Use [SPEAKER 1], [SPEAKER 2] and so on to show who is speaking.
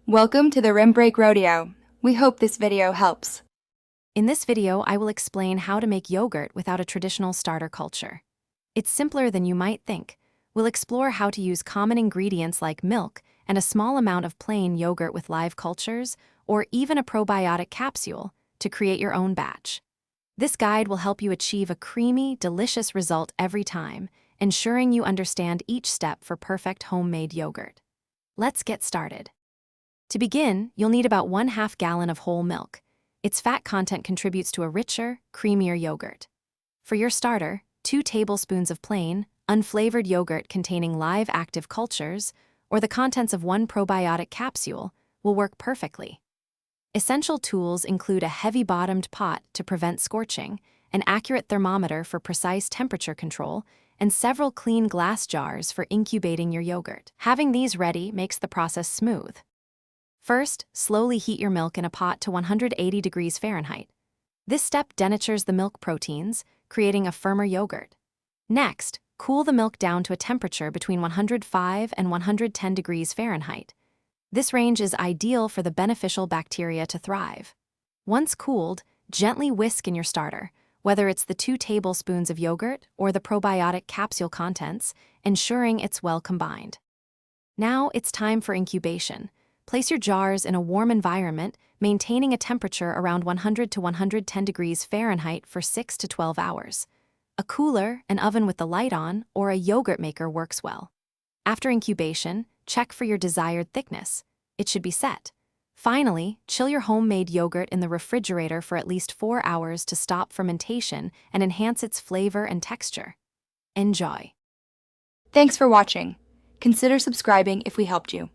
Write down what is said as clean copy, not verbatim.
[SPEAKER 1] Welcome to the Rim Break Rodeo. We hope this video helps.
[SPEAKER 2] In this video, I will explain how to make yogurt without a traditional starter culture. It's simpler than you might think. We'll explore how to use common ingredients like milk and a small amount of plain yogurt with live cultures, or even a probiotic capsule, to create your own batch. This guide will help you achieve a creamy, delicious result every time, ensuring you understand each step for perfect homemade yogurt. Let's get started. To begin, you'll need about 1/2 gallon of whole milk. Its fat content contributes to a richer, creamier yogurt. For your starter, 2 tablespoons of plain, unflavored yogurt containing live active cultures, or the contents of 1 probiotic capsule, will work perfectly. Essential tools include a heavy-bottomed pot to prevent scorching, an accurate thermometer for precise temperature control, and several clean glass jars for incubating your yogurt. Having these ready makes the process smooth. First, slowly heat your milk in a pot to 180 degrees Fahrenheit. This step denatures the milk proteins, creating a firmer yogurt. Next, cool the milk down to a temperature between 105 and 110 degrees Fahrenheit. This range is ideal for the beneficial bacteria to thrive. Once cooled, gently whisk in your starter, whether it's the 2 tablespoons of yogurt or the probiotic capsule contents, ensuring it's well combined. Now it's time for incubation. Place your jars in a warm environment, maintaining a temperature around 100 to 110 degrees Fahrenheit for 6 to 12 hours. A cooler, an oven with the light on, or a yogurt maker works well. After incubation, check for your desired thickness. It should be set. Finally, chill your homemade yogurt in the refrigerator for at least 4 hours to stop fermentation and enhance its flavor and texture. Enjoy.
[SPEAKER 1] Thanks for watching. Consider subscribing if we helped you.